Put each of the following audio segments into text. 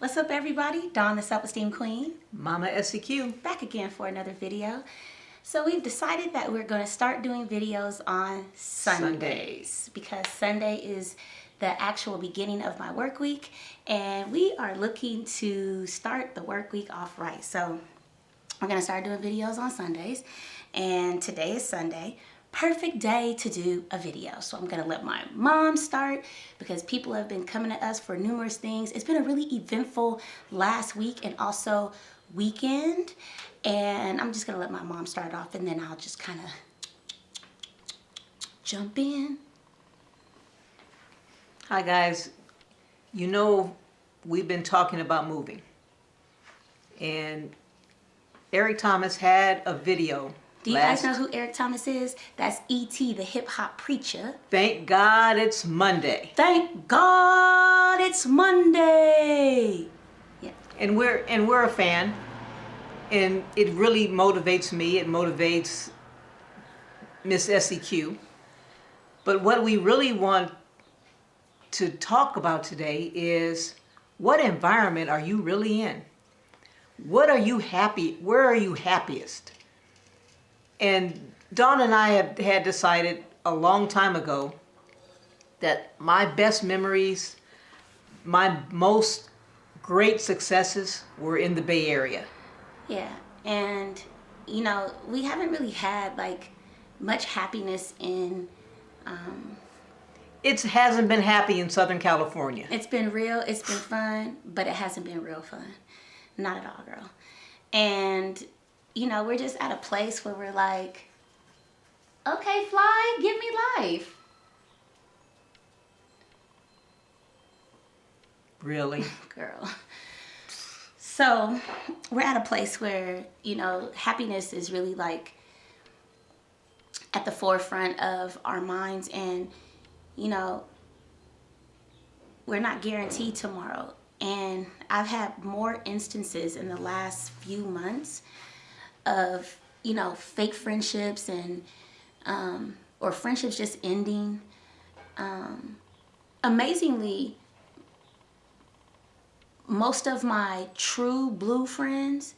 What's up, everybody? Dawn, the Self-Esteem Queen. Momma SEQ. Back again for another video. So we've decided that we're going to start doing videos on Sundays because Sunday is the actual beginning of my work week, and we are looking to start the work week off right. So we're going to start doing videos on Sundays, and today is Sunday. Perfect day to do a video. So I'm gonna let my mom start because people have been coming to us for numerous things. It's been a really eventful last week and also weekend. And I'm just gonna let my mom start off and then I'll just kind of jump in. Hi guys, you know we've been talking about moving. And Eric Thomas had a video. Do you guys know who Eric Thomas is? That's E.T., the hip-hop preacher. Thank God it's Monday. Thank God it's Monday. Yeah. And we're a fan. And it really motivates me. It motivates Miss SEQ. But what we really want to talk about today is what environment are you really in? What are you happy? Where are you happiest? And Dawn and I had decided a long time ago that my best memories, my most great successes were in the Bay Area. Yeah, and you know, we haven't really had like much happiness in It hasn't been happy in Southern California. It's been real, it's been fun, but it hasn't been real fun. Not at all, girl. And you know, we're just at a place where we're like, okay, fly, give me life. Really? Girl. So we're at a place where, you know, happiness is really like at the forefront of our minds, and, you know, we're not guaranteed tomorrow. And I've had more instances in the last few months of, you know, fake friendships and or friendships just ending. Amazingly, most of my true blue friends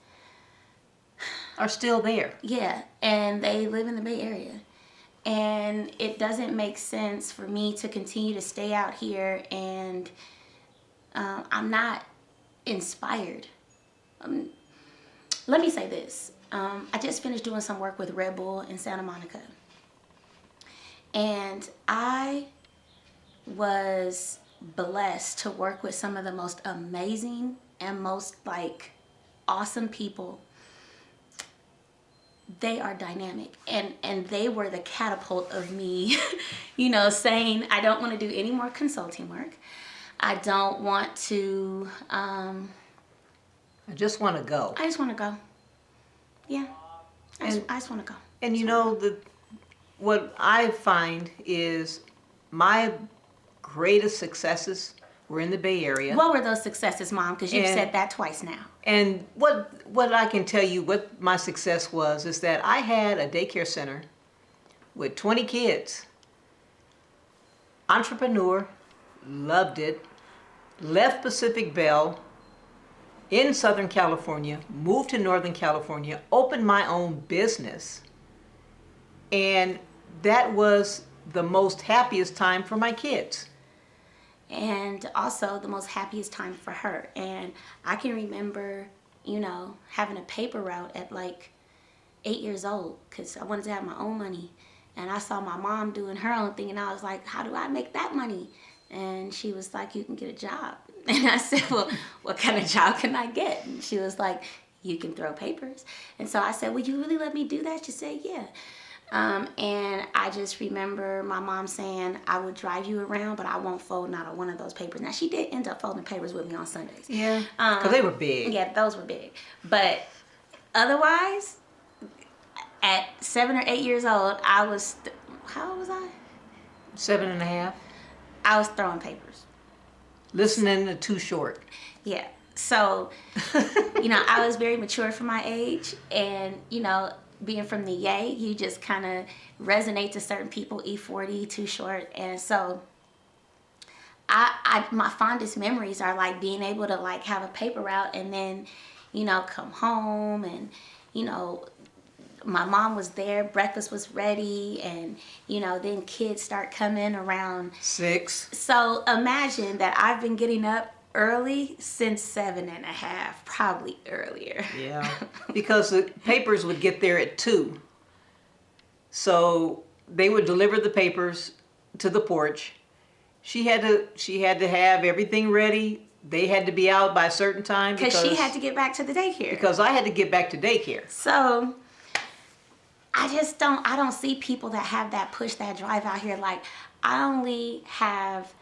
Are still there. Yeah, and they live in the Bay Area. And it doesn't make sense for me to continue to stay out here, and I'm not inspired. Let me say this. I just finished doing some work with Red Bull in Santa Monica. And I was blessed to work with some of the most amazing and most like awesome people. They are dynamic, and they were the catapult of me, you know, saying I don't want to do any more consulting work. I don't want to, I just want to go. just want to go. Yeah. I just want to go. And you know, what I find is my greatest successes were in the Bay Area. What were those successes, Mom? Because you've said that twice now. And what I can tell you, what my success was, is that I had a daycare center with 20 kids. Entrepreneur, loved it, left Pacific Bell in Southern California, moved to Northern California, opened my own business. And that was the most happiest time for my kids. And also the most happiest time for her. And I can remember, you know, having a paper route at like 8 years old because I wanted to have my own money. And I saw my mom doing her own thing, and I was like, how do I make that money? And she was like, you can get a job. And I said, well, what kind of job can I get? And she was like, you can throw papers. And so I said, will you really let me do that? She said, yeah. And I just remember my mom saying, I would drive you around, but I won't fold not a one of those papers. Now, she did end up folding papers with me on Sundays. Yeah, because they were big. Yeah, those were big. But otherwise, at 7 or 8 years old, I was, how old was I? 7.5. I was throwing papers. Listening to Too Short. Yeah. So, you know, I was very mature for my age, and, you know, being from the Yay, you just kind of resonate to certain people, E40, Too Short. And so I my fondest memories are like being able to like have a paper route and then, come home and, my mom was there, breakfast was ready, and then kids start coming around 6. So imagine that I've been getting up early since 7:30, probably earlier. Yeah, because the papers would get there at 2. So they would deliver the papers to the porch. She had to have everything ready. They had to be out by a certain time because she had to get back to the daycare. Because I had to get back to daycare. So I don't see people that have that push, that drive out here. Like, I only have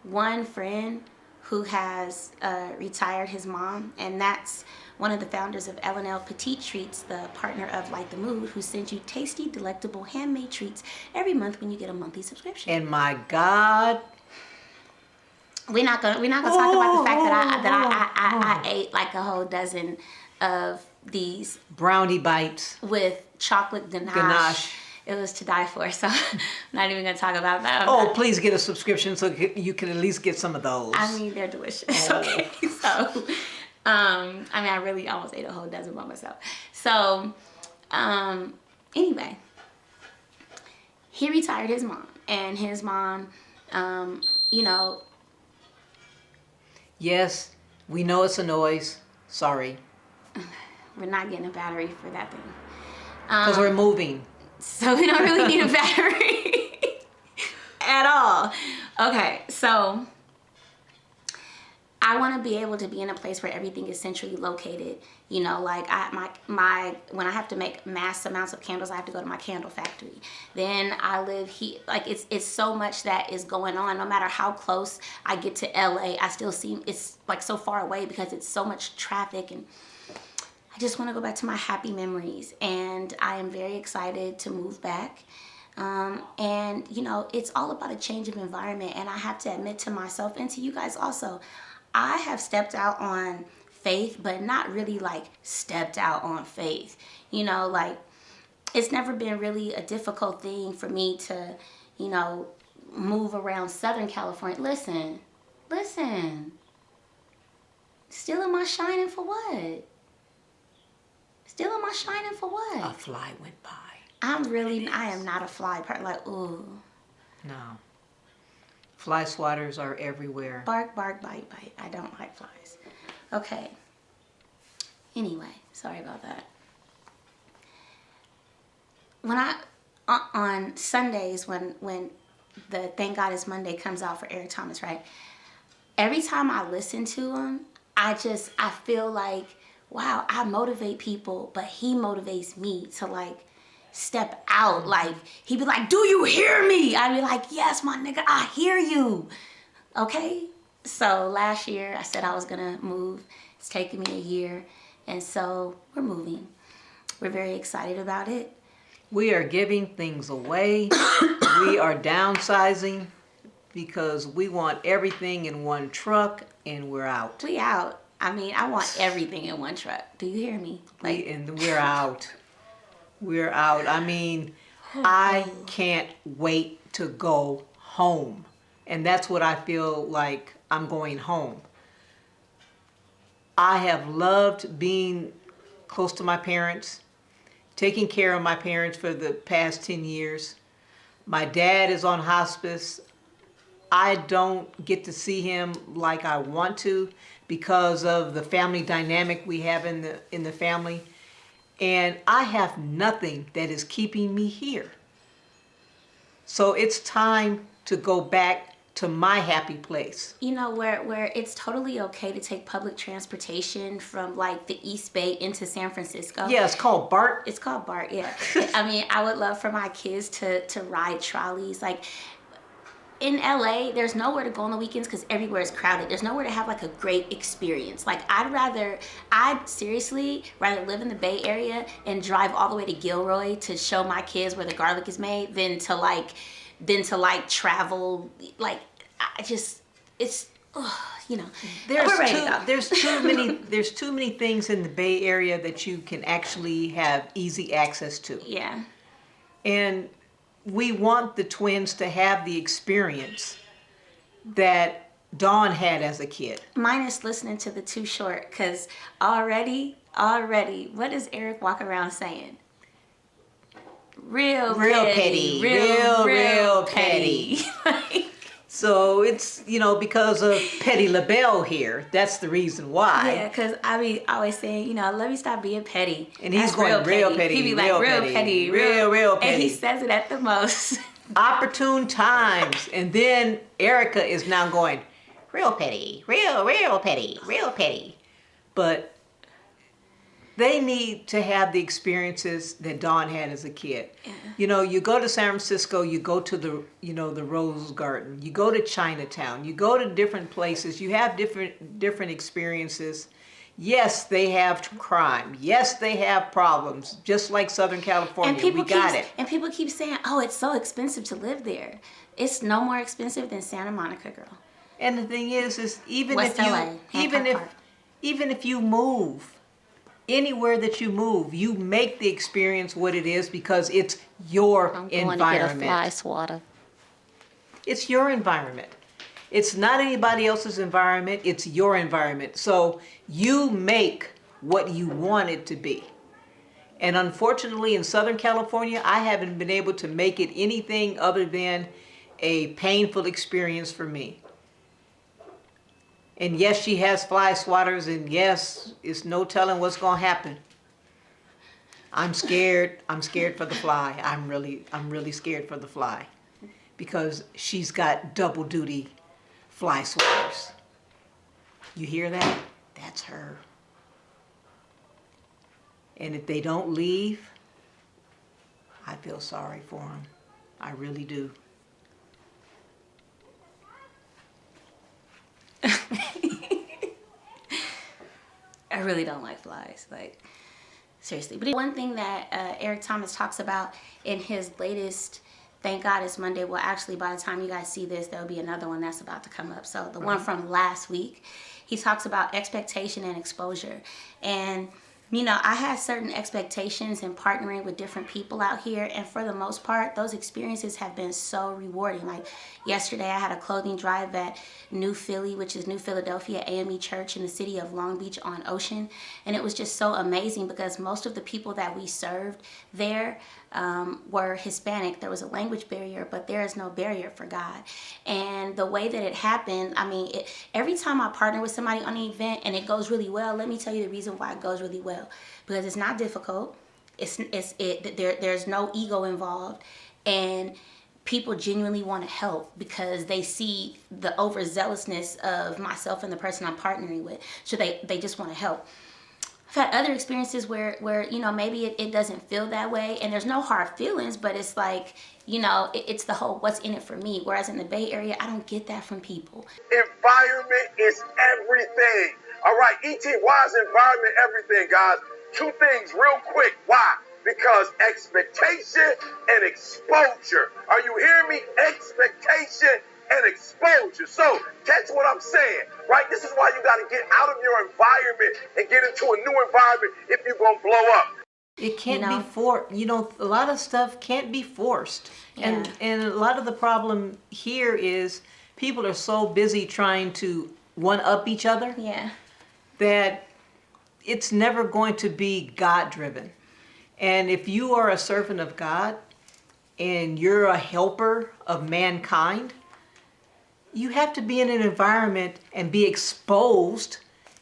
one friend who has retired his mom, and that's one of the founders of L&L Petite Treats, the partner of Light the Mood, who sends you tasty, delectable handmade treats every month when you get a monthly subscription. And my God, we're not gonna talk about the fact that I ate like a whole dozen of these brownie bites with chocolate ganache. It was to die for, so I'm not even gonna talk about that. Please get a subscription so you can at least get some of those. I mean, they're delicious. Okay, so I really almost ate a whole dozen by myself. So anyway, he retired his mom, and his mom, Yes, we know it's a noise. Sorry. We're not getting a battery for that thing. Because we're moving. So we don't really need a battery at all. Okay, so I want to be able to be in a place where everything is centrally located. Like when I have to make mass amounts of candles, I have to go to my candle factory. Then I live here. Like it's so much that is going on. No matter how close I get to LA, I still see it's like so far away because it's so much traffic, and I just want to go back to my happy memories. And I am very excited to move back. And it's all about a change of environment. And I have to admit to myself and to you guys also, I have stepped out on faith, but not really like stepped out on faith. Like it's never been really a difficult thing for me to, move around Southern California. Listen. Still am I shining for what? Still am I shining for what? A fly went by. I am not a fly part. Like, ooh. No. Fly swatters are everywhere. Bark, bark, bite, bite. I don't like flies. Okay. Anyway, sorry about that. When on Sundays, when the Thank God It's Monday comes out for Eric Thomas, right? Every time I listen to him, I feel like, wow, I motivate people, but he motivates me to like step out. Like, he'd be like, do you hear me? I'd be like, yes, my nigga, I hear you. Okay? So last year I said I was gonna move. It's taken me a year. And so we're moving. We're very excited about it. We are giving things away. We are downsizing because we want everything in one truck and we're out. We out. I want everything in one truck. Do you hear me? We're out. We're out. I can't wait to go home. And that's what I feel like I'm going home. I have loved being close to my parents, taking care of my parents for the past 10 years. My dad is on hospice. I don't get to see him like I want to because of the family dynamic we have in the family. And I have nothing that is keeping me here. So it's time to go back to my happy place. Where it's totally okay to take public transportation from like the East Bay into San Francisco. Yeah, it's called BART. It's called BART, yeah. I would love for my kids to ride trolleys. Like, in LA, there's nowhere to go on the weekends because everywhere is crowded. There's nowhere to have like a great experience. Like, I'd seriously rather live in the Bay Area and drive all the way to Gilroy to show my kids where the garlic is made than to travel. Like, there's too many things in the Bay Area that you can actually have easy access to. Yeah. And we want the twins to have the experience that Dawn had as a kid. Minus listening to the Too Short, because already, what does Eric walk around saying? Real petty. Real petty. Like, so it's, because of Petty LaBelle here. That's the reason why. yeah, because I be always saying, let me stop being petty. And he's That's going real petty. He be like, real petty. Real petty. And he says it at the most. Opportune times. And then Erica is now going, real petty. Real petty. But they need to have the experiences that Dawn had as a kid. Yeah. You go to San Francisco, you go to the Rose Garden, you go to Chinatown, you go to different places, you have different experiences. Yes, they have crime. Yes, they have problems, just like Southern California. We got it. And people keep saying, oh, it's so expensive to live there. It's no more expensive than Santa Monica, girl. And the thing is even West LA, even if you move, anywhere that you move, you make the experience what it is because it's your environment. I'm going to get a fly swatter. It's your environment. It's not anybody else's environment. It's your environment. So you make what you want it to be. And unfortunately, in Southern California, I haven't been able to make it anything other than a painful experience for me. And yes, she has fly swatters, and yes, it's no telling what's gonna happen. I'm scared. I'm scared for the fly. I'm really scared for the fly, because she's got double duty fly swatters. You hear that? That's her. And if they don't leave, I feel sorry for them. I really do. I really don't like flies, like, seriously. But one thing that Eric Thomas talks about in his latest Thank God It's Monday, well, actually, by the time you guys see this, there'll be another one that's about to come up. So the one from last week, he talks about expectation and exposure. And I had certain expectations in partnering with different people out here, and for the most part, those experiences have been so rewarding. Like yesterday, I had a clothing drive at New Philly, which is New Philadelphia AME Church in the city of Long Beach on Ocean, and it was just so amazing because most of the people that we served there were Hispanic. There was a language barrier, but there is no barrier for God. And the way that it happened, every time I partner with somebody on an event and it goes really well, let me tell you the reason why it goes really well. Because it's not difficult. There's no ego involved, and people genuinely want to help because they see the overzealousness of myself and the person I'm partnering with. So they just want to help. I've had other experiences where maybe it doesn't feel that way, and there's no hard feelings, but it's like, it's the whole what's in it for me. Whereas in the Bay Area, I don't get that from people. Environment is everything. All right, E.T., why is environment everything, guys? Two things real quick. Why? Because expectation and exposure. Are you hearing me? Expectation and exposure. So catch what I'm saying, right? This is why you got to get out of your environment and get into a new environment if you're going to blow up. It can't be forced. A lot of stuff can't be forced. Yeah. And a lot of the problem here is people are so busy trying to one-up each other. Yeah. That it's never going to be God-driven. And if you are a servant of God and you're a helper of mankind, you have to be in an environment and be exposed,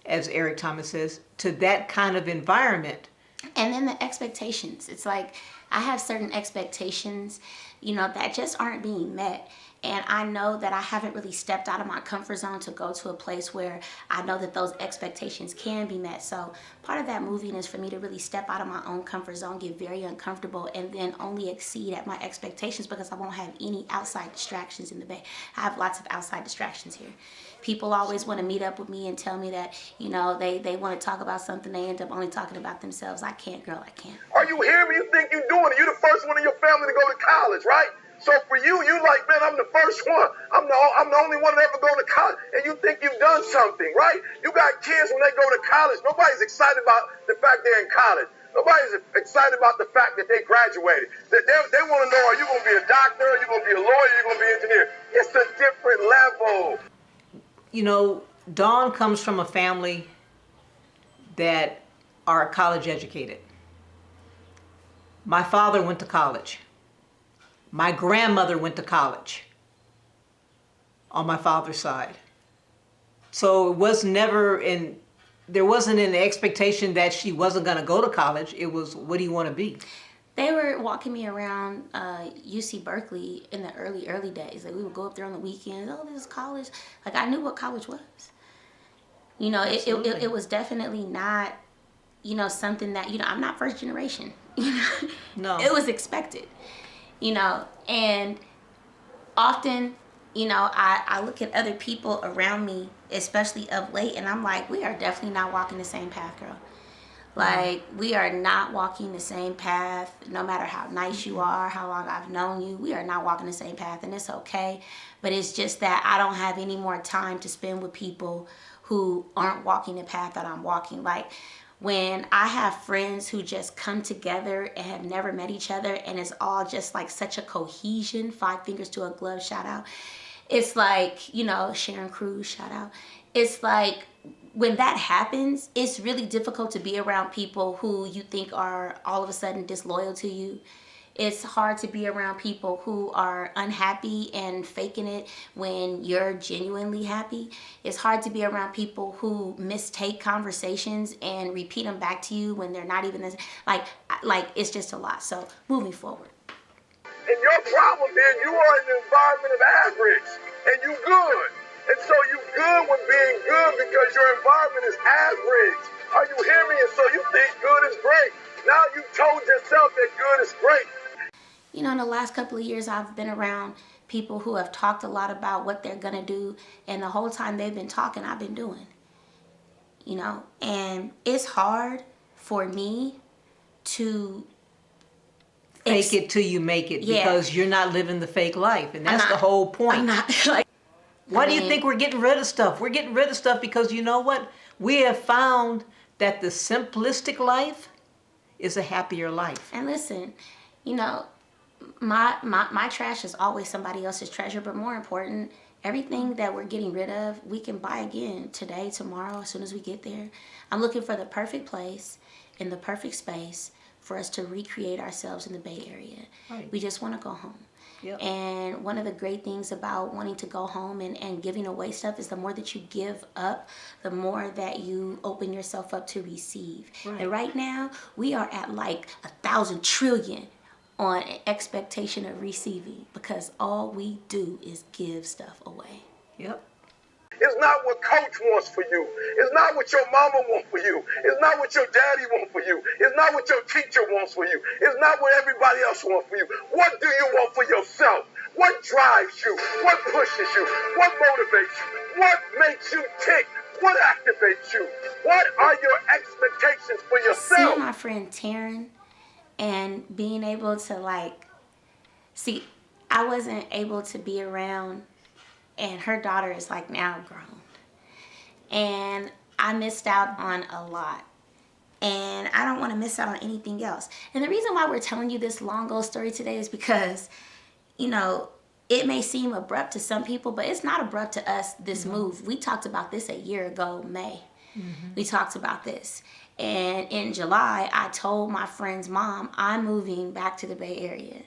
as Eric Thomas says, to that kind of environment. And then the expectations. It's like I have certain expectations, that just aren't being met. And I know that I haven't really stepped out of my comfort zone to go to a place where I know that those expectations can be met. So part of that moving is for me to really step out of my own comfort zone, get very uncomfortable, and then only exceed at my expectations because I won't have any outside distractions in the Bay. I have lots of outside distractions here. People always want to meet up with me and tell me that, they want to talk about something. They end up only talking about themselves. I can't, girl, I can't. Are you hearing me? You think you're doing it. You're the first one in your family to go to college, right? So for you like, man, I'm the first one. I'm the only one to ever go to college. And you think you've done something, right? You got kids when they go to college. Nobody's excited about the fact they're in college. Nobody's excited about the fact that they graduated. They want to know, are you going to be a doctor? Are you going to be a lawyer? Are you going to be an engineer? It's a different level. Dawn comes from a family that are college educated. My father went to college. My grandmother went to college on my father's side. So it was never there wasn't an expectation that she wasn't going to go to college. It was, what do you want to be? They were walking me around UC Berkeley in the early days. Like, we would go up there on the weekends. Oh, this is college. Like, I knew what college was. It was definitely not, something that, I'm not first generation. No. It was expected, and often, I look at other people around me, especially of late, and I'm like, we are definitely not walking the same path, girl. Like, we are not walking the same path, no matter how nice you are, how long I've known you. We are not walking the same path, and it's okay. But it's just that I don't have any more time to spend with people who aren't walking the path that I'm walking. Like, when I have friends who just come together and have never met each other, and it's all just like such a cohesion, 5 fingers to a glove, shout out. It's like, Sharon Cruz, shout out. It's like, when that happens, it's really difficult to be around people who you think are all of a sudden disloyal to you. It's hard to be around people who are unhappy and faking it when you're genuinely happy. It's hard to be around people who mistake conversations and repeat them back to you when they're not even this. Like it's just a lot. So moving forward. And your problem is you are in the environment of average, and you good. And so you good with being good because your environment is average. Are you hearing me? And so you think good is great. Now you told yourself that good is great. In the last couple of years, I've been around people who have talked a lot about what they're going to do. And the whole time they've been talking, I've been doing. And it's hard for me to fake it till you make it, because you're not living the fake life. And that's the whole point. I'm not like... Why do you think we're getting rid of stuff? We're getting rid of stuff because you know what? We have found that the simplistic life is a happier life. And listen, my trash is always somebody else's treasure, but more important, everything that we're getting rid of, we can buy again today, tomorrow, as soon as we get there. I'm looking for the perfect place in the perfect space for us to recreate ourselves in the Bay Area. Right. We just want to go home. Yep. And one of the great things about wanting to go home and giving away stuff is the more that you give up, the more that you open yourself up to receive. Right. And right now, we are at like 1,000 trillion on expectation of receiving, because all we do is give stuff away. Yep. It's not what coach wants for you. It's not what your mama wants for you. It's not what your daddy wants for you. It's not what your teacher wants for you. It's not what everybody else wants for you. What do you want for yourself? What drives you? What pushes you? What motivates you? What makes you tick? What activates you? What are your expectations for yourself? Seeing my friend Taryn and being able to I wasn't able to be around, and her daughter is like now grown, and I missed out on a lot, and I don't want to miss out on anything else. And the reason why we're telling you this long old story today is because it may seem abrupt to some people, but it's not abrupt to us, this move. We talked about this a year ago, May. We talked about this. And in July, I told my friend's mom, I'm moving back to the Bay Area.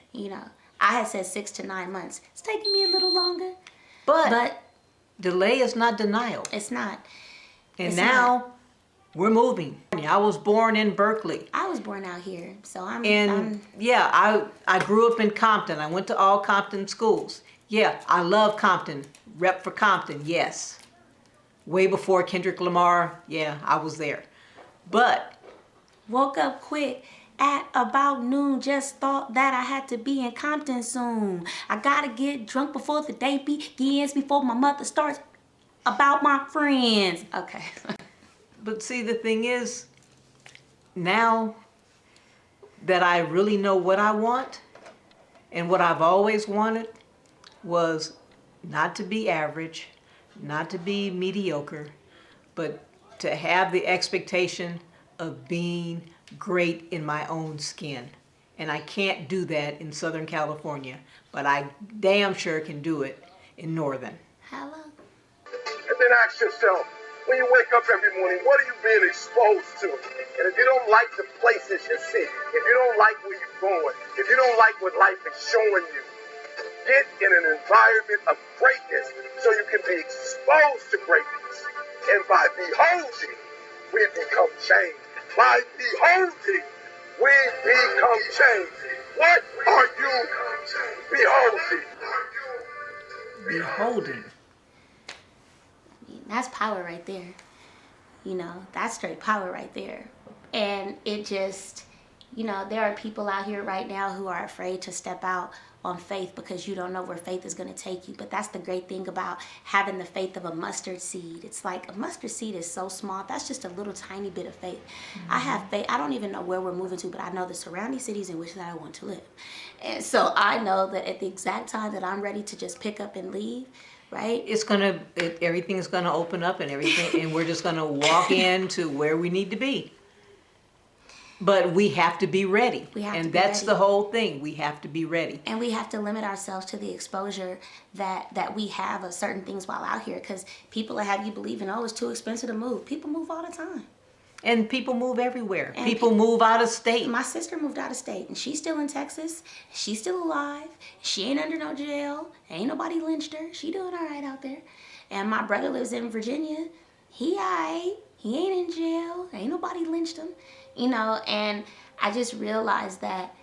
I had said 6 to 9 months. It's taking me a little longer. But delay is not denial. It's not. And now we're moving. I was born in Berkeley. I was born out here, so I grew up in Compton. I went to all Compton schools. Yeah, I love Compton. Rep for Compton, yes. Way before Kendrick Lamar, yeah, I was there. But woke up quick at about noon, just thought that I had to be in Compton soon. I gotta get drunk before the day begins, before my mother starts about my friends. Okay. But see, the thing is, now that I really know what I want, and what I've always wanted was not to be average, not to be mediocre, but to have the expectation of being great in my own skin. And I can't do that in Southern California, but I damn sure can do it in Northern. Hello. And then ask yourself, when you wake up every morning, what are you being exposed to? And if you don't like the places you see, if you don't like where you're going, if you don't like what life is showing you, get in an environment of greatness so you can be exposed to greatness. And by beholding, we become changed. By beholding, we become changed. What are you beholding? Beholding. That's power right there. You know, that's straight power right there. And it just, you know, there are people out here right now who are afraid to step out on faith because you don't know where faith is going to take you. But that's the great thing about having the faith of a mustard seed. It's like a mustard seed is so small. That's just a little tiny bit of faith. I have faith. I don't even know where we're moving to, but I know the surrounding cities in which that I want to live. And so I know that at the exact time that I'm ready to just pick up and leave, right? Everything's gonna open up and everything, and we're just gonna walk into where we need to be. But we have to be ready. And that's the whole thing. We have to be ready. And we have to limit ourselves to the exposure that we have of certain things while out here, because people will have you believing, oh, it's too expensive to move. People move all the time. And people move everywhere. And people move out of state. My sister moved out of state, and she's still in Texas. She's still alive. She ain't under no jail. Ain't nobody lynched her. She doing all right out there. And my brother lives in Virginia. He all right. He ain't in jail. Ain't nobody lynched him. You know, and I just realized that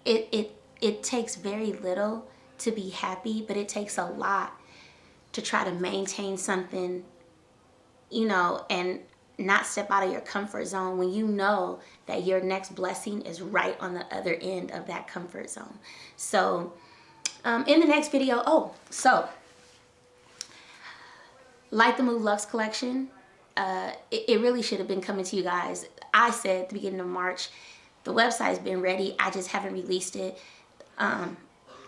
it takes very little to be happy, but it takes a lot to try to maintain something, you know, and not step out of your comfort zone when you know that your next blessing is right on the other end of that comfort zone. So in the next video, Like the Move Luxe collection, it really should have been coming to you guys. I said at the beginning of March, the website's been ready. I just haven't released it.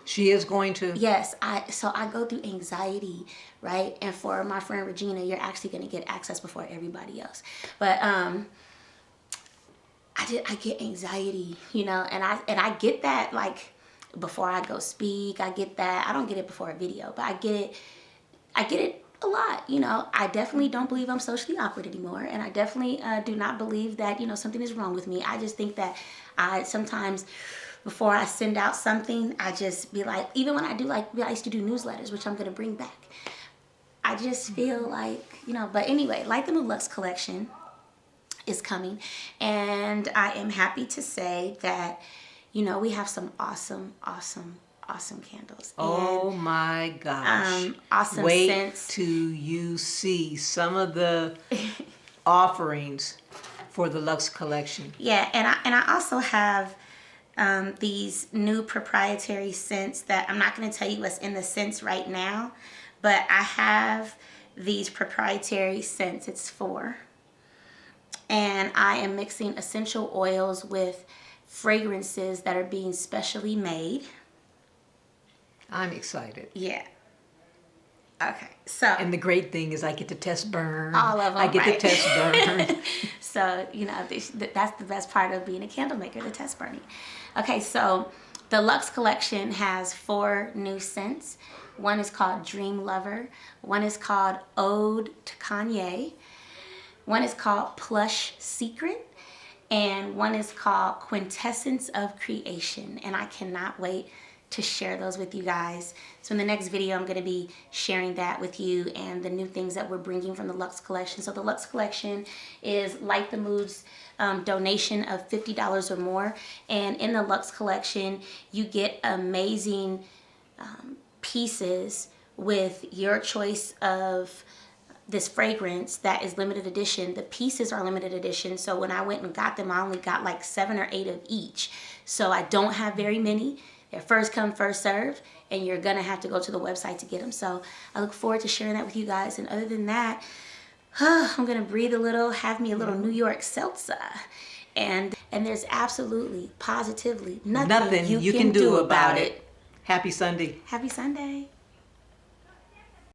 She is going to. Yes, so I go through anxiety, right? And for my friend Regina, you're actually going to get access before everybody else. But I get anxiety, you know, and I get that like before I go speak. I get that. I don't get it before a video, but I get it a lot, you know. I definitely don't believe I'm socially awkward anymore, and I definitely do not believe that, you know, something is wrong with me. I just think that I sometimes, before I send out something, I just be like, even when I do, like, I used to do newsletters, which I'm going to bring back. I just feel like, you know, but anyway, Like the Move Luxe collection is coming, and I am happy to say that, you know, we have some awesome candles. Oh my gosh. Awesome Wait scents. till you see some of the offerings for the Luxe collection. Yeah, and I also have these new proprietary scents that I'm not going to tell you what's in the scents right now, but I have these proprietary scents. It's 4. And I am mixing essential oils with fragrances that are being specially made. I'm excited. Yeah. Okay, so. And the great thing is I get to test burn. All of them, I get right? to test burn. So, you know, that's the best part of being a candle maker, the test burning. Okay, so the Luxe collection has 4 new scents. One is called Dream Lover. One is called Ode to Kanye. One is called Plush Secret. And one is called Quintessence of Creation. And I cannot wait to share those with you guys. So in the next video, I'm going to be sharing that with you and the new things that we're bringing from the Luxe collection. So the Luxe collection is Like the Move's donation of $50 or more. And in the Luxe collection, you get amazing pieces with your choice of this fragrance that is limited edition. The pieces are limited edition. So when I went and got them, I only got like 7 or 8 of each. So I don't have very many. They're first come, first serve, and you're gonna have to go to the website to get them. So I look forward to sharing that with you guys. And other than that, I'm gonna breathe a little, have me a little New York seltzer. And there's absolutely, positively nothing you can do about it. Happy Sunday. Happy Sunday.